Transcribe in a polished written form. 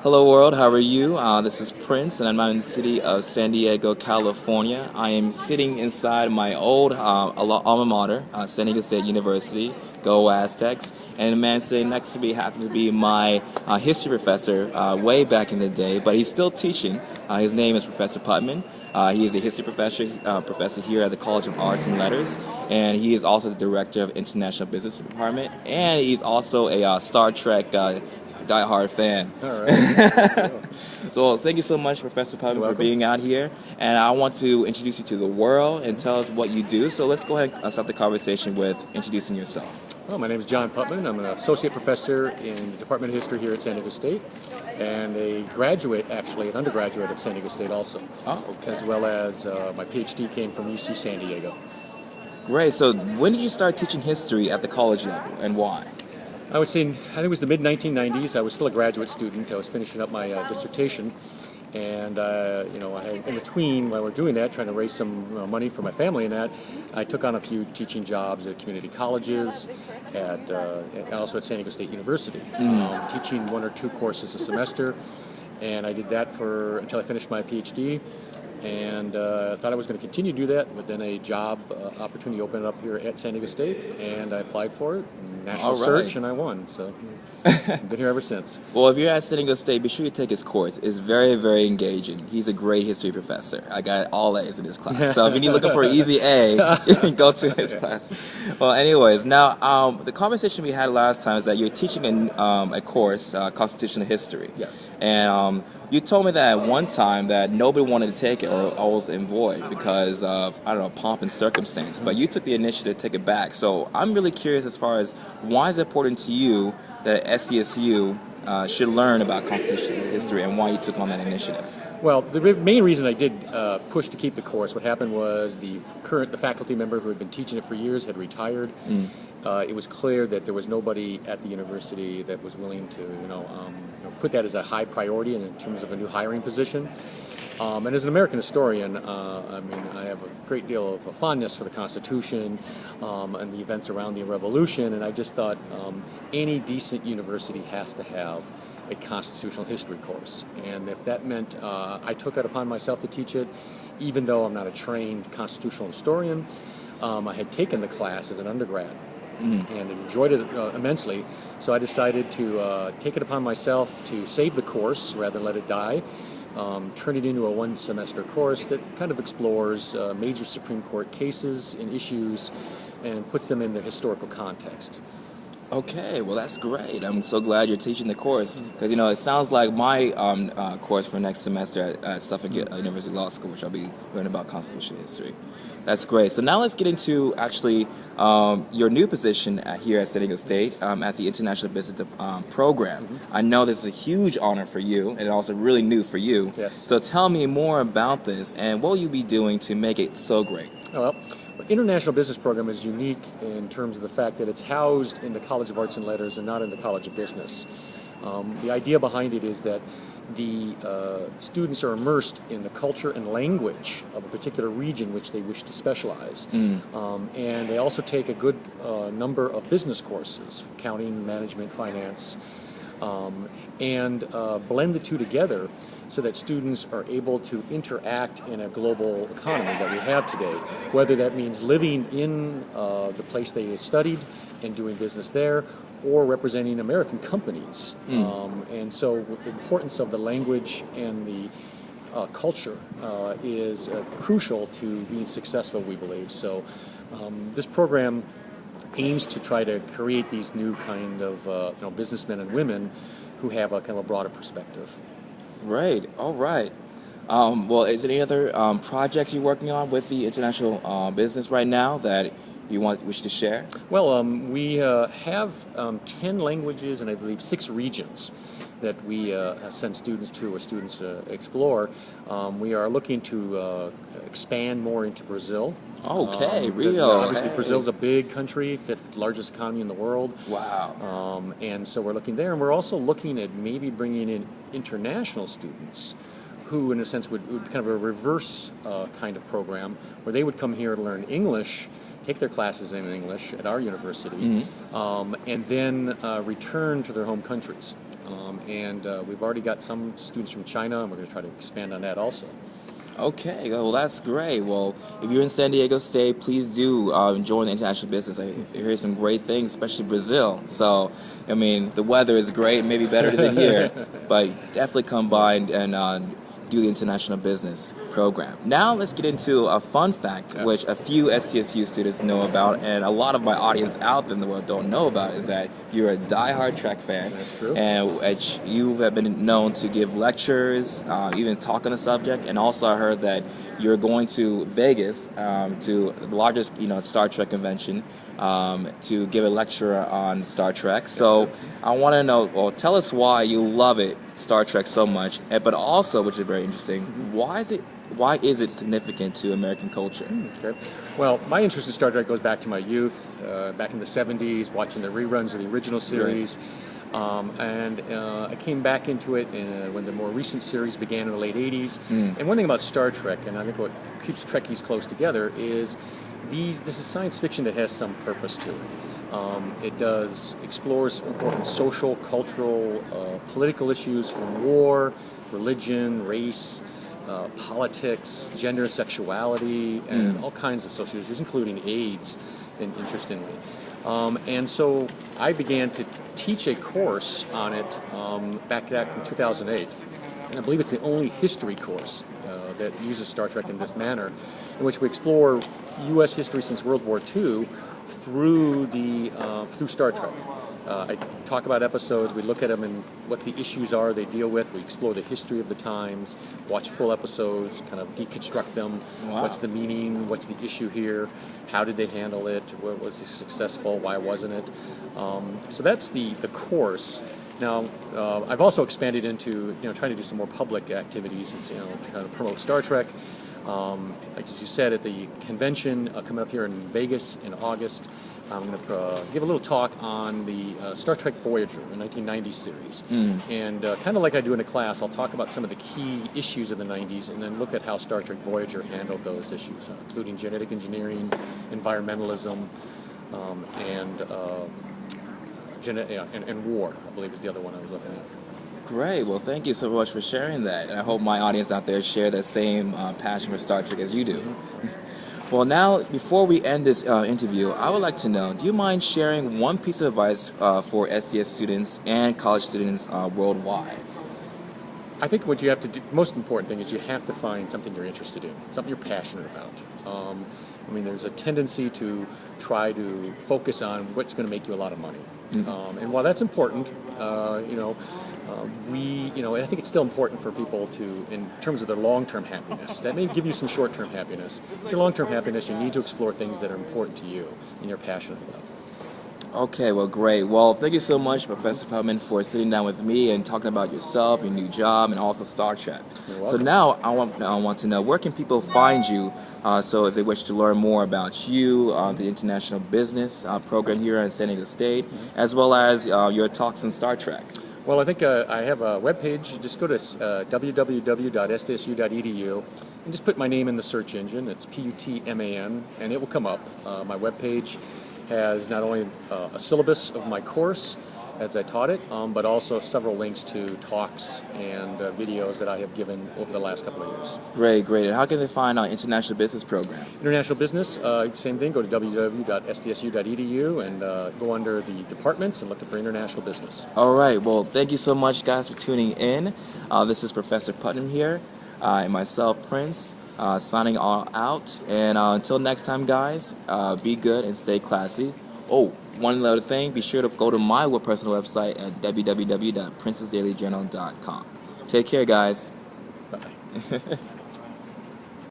Hello world, how are you? This is Prince and I'm in the city of San Diego, California. I am sitting inside my old alma mater, San Diego State University, Go Aztecs, and the man sitting next to me happened to be my history professor way back in the day, but he's still teaching. His name is Professor Putman. He is a history professor here at the College of Arts and Letters, and he is also the director of International Business Department, and he's also a Star Trek die-hard fan. All right. So thank you so much, Professor Putman, for being out here. And I want to introduce you to the world and tell us what you do. So let's go ahead and start the conversation with introducing yourself. Well, my name is John Putman. I'm an associate professor in the Department of History here at San Diego State, and a graduate, actually, an undergraduate of San Diego State also. Oh, okay. As well as my PhD came from UC San Diego. Great. So when did you start teaching history at the college level, and why? I think it was the mid-1990s. I was still a graduate student. I was finishing up my dissertation, and in between, while we're doing that, trying to raise some money for my family and that, I took on a few teaching jobs at community colleges, and also at San Diego State University, teaching 1 or 2 courses a semester, and I did that until I finished my PhD. And thought I was going to continue to do that, but then a job opportunity opened up here at San Diego State, and I applied for it, national search, and I won. So I've been here ever since. Well, if you're at San Diego State, be sure you take his course. It's very, very engaging. He's a great history professor. I got all A's in his class. So if you're looking for an easy A, you can go to his class. Well, anyways, now the conversation we had last time is that you're teaching a course, Constitutional History. Yes. And you told me that at one time that nobody wanted to take it or always in void because of, I don't know, pomp and circumstance. But you took the initiative to take it back. So I'm really curious as far as why is it important to you that SDSU should learn about constitutional history and why you took on that initiative? Well, the main reason I did push to keep the course, what happened was the faculty member who had been teaching it for years had retired. It was clear that there was nobody at the university that was willing to, put that as a high priority in terms of a new hiring position. And as an American historian, I have a great deal of fondness for the Constitution and the events around the Revolution, and I just thought any decent university has to have a constitutional history course. And if that meant I took it upon myself to teach it, even though I'm not a trained constitutional historian, I had taken the class as an undergrad and enjoyed it immensely. So I decided to take it upon myself to save the course rather than let it die. Turn it into a 1-semester course that kind of explores major Supreme Court cases and issues and puts them in their historical context. Okay, well that's great. I'm so glad you're teaching the course because it sounds like my course for next semester at Suffolk University Law School, which I'll be learning about constitutional history. That's great. So now let's get into actually your new position here at San Diego State at the International Business Program. I know this is a huge honor for you and also really new for you. Yes. So tell me more about this and what will you be doing to make it so great? Well, the International Business Program is unique in terms of the fact that it's housed in the College of Arts and Letters and not in the College of Business. The idea behind it is that the students are immersed in the culture and language of a particular region which they wish to specialize. And they also take a good number of business courses, accounting, management, finance, and blend the two together so that students are able to interact in a global economy that we have today, whether that means living in the place they studied and doing business there, or representing American companies. And so the importance of the language and the culture is crucial to being successful, we believe. So this program aims to try to create these new kind of businessmen and women who have a kind of a broader perspective. Right. All right. Well, is there any other projects you're working on with the international business right now that you wish to share? Well, we have 10 languages and I believe 6 regions that we send students to or students explore. We are looking to expand more into Brazil. Okay, obviously Brazil's a big country, 5th largest economy in the world. Wow. And so we're looking there, and we're also looking at maybe bringing in international students who, in a sense, would kind of a reverse kind of program where they would come here to learn English, take their classes in English at our university, and then return to their home countries. and we've already got some students from China, and we're going to try to expand on that also. Okay, well, that's great. Well, if you're in San Diego State, please do join the international business. I hear some great things, especially Brazil. So, I mean, the weather is great, maybe better than here, but definitely come by and do the international business program. Now, let's get into a fun fact, which a few SDSU students know about, and a lot of my audience out there in the world don't know about, is that you're a diehard Trek fan. That's true. And you have been known to give lectures, even talk on the subject, and also I heard that you're going to Vegas to the largest, Star Trek convention to give a lecture on Star Trek. So I want to know, well, tell us why you love it, Star Trek, so much, but also, which is very interesting, why is it significant to American culture? Okay. Well, my interest in Star Trek goes back to my youth, back in the 70s, watching the reruns of the original series. And I came back into it when the more recent series began in the late 80s. And one thing about Star Trek, and I think what keeps Trekkies close together, is this is science fiction that has some purpose to it. It explores important social, cultural, political issues from war, religion, race, politics, gender and sexuality, and all kinds of social issues, including AIDS, interestingly. And so I began to teach a course on it back in 2008. And I believe it's the only history course that uses Star Trek in this manner, in which we explore U.S. history since World War II through Star Trek. I talk about episodes, we look at them and what the issues are they deal with, we explore the history of the times, watch full episodes, kind of deconstruct them. Wow. What's the meaning, what's the issue here, how did they handle it, what was successful, why wasn't it? So that's the course. Now, I've also expanded into trying to do some more public activities, trying to promote Star Trek. Like you said, at the convention coming up here in Vegas in August, I'm going to give a little talk on the Star Trek Voyager, the 1990s series. And kind of like I do in a class, I'll talk about some of the key issues of the 90s and then look at how Star Trek Voyager handled those issues, including genetic engineering, environmentalism, and war, I believe is the other one I was looking at. Great. Well, thank you so much for sharing that. And I hope my audience out there share that same passion for Star Trek as you do. Well, now, before we end this interview, I would like to know, do you mind sharing one piece of advice for SDS students and college students worldwide? I think what you have to do, the most important thing is you have to find something you're interested in, something you're passionate about. There's a tendency to try to focus on what's going to make you a lot of money. And while that's important, I think it's still important for people to, in terms of their long-term happiness, that may give you some short-term happiness. For your long-term happiness, you need to explore things that are important to you and you're passionate about. Okay, well, great. Well, thank you so much, Professor Putman, for sitting down with me and talking about yourself, your new job, and also Star Trek. So now I want to know, where can people find you so if they wish to learn more about you, the international business program here at San Diego State, as well as your talks on Star Trek? Well, I think I have a webpage. Just go to www.sdsu.edu and just put my name in the search engine. It's Putman, and it will come up. My webpage has not only a syllabus of my course as I taught it, but also several links to talks and videos that I have given over the last couple of years. Great. And how can they find our international business program? International business, same thing. Go to www.sdsu.edu and go under the departments and look for international business. All right. Well, thank you so much, guys, for tuning in. This is Professor Putnam here, and myself, Prince. Signing all out, and until next time, guys, be good and stay classy. Oh, one other thing, be sure to go to my personal website at www.princesdailyjournal.com. Take care, guys. Bye.